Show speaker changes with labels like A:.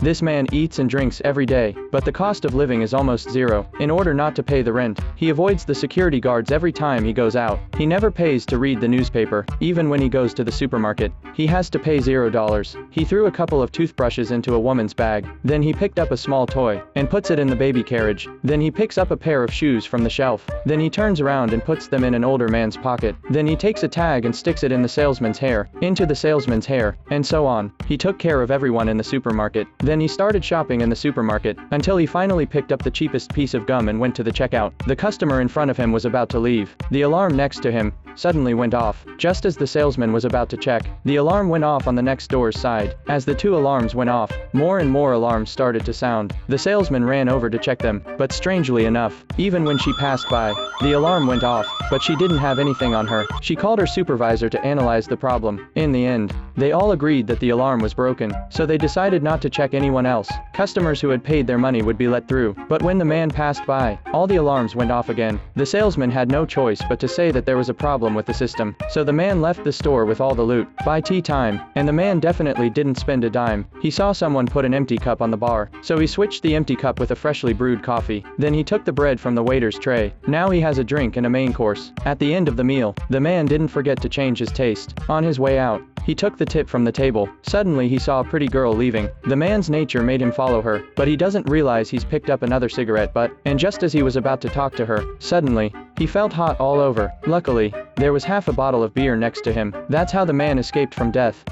A: This man eats and drinks every day, but the cost of living is almost zero. In order not to pay the rent, he avoids the security guards every time he goes out. He never pays to read the newspaper. Even when he goes to the supermarket, he has to pay $0. He threw a couple of toothbrushes into a woman's bag. Then he picked up a small toy and puts it in the baby carriage. Then he picks up a pair of shoes from the shelf. Then he turns around and puts them in an older man's pocket. Then he takes a tag and sticks it in the salesman's hair, into the salesman's hair, and so on. He took care of everyone in the supermarket. Then he started shopping in the supermarket, until he finally picked up the cheapest piece of gum and went to the checkout. The customer in front of him was about to leave. The alarm next to him suddenly went off. Just as the salesman was about to check, the alarm went off on the next door's side. As the two alarms went off, more and more alarms started to sound. The salesman ran over to check them, but strangely enough, even when she passed by, the alarm went off, but she didn't have anything on her. She called her supervisor to analyze the problem. In the end, they all agreed that the alarm was broken, so they decided not to check anyone else. Customers who had paid their money would be let through. But when the man passed by, all the alarms went off again. The salesman had no choice but to say that there was a problem with the system. So the man left the store with all the loot. By tea time, and the man definitely didn't spend a dime. He saw someone put an empty cup on the bar, so he switched the empty cup with a freshly brewed coffee. Then he took the bread from the waiter's tray. Now he has a drink and a main course. At the end of the meal, the man didn't forget to change his taste. On his way out, he took the tip from the table. Suddenly he saw a pretty girl leaving. The man's nature made him follow her, but he doesn't realize he's picked up another cigarette butt, and just as he was about to talk to her, suddenly, he felt hot all over. Luckily, there was half a bottle of beer next to him. That's how the man escaped from death.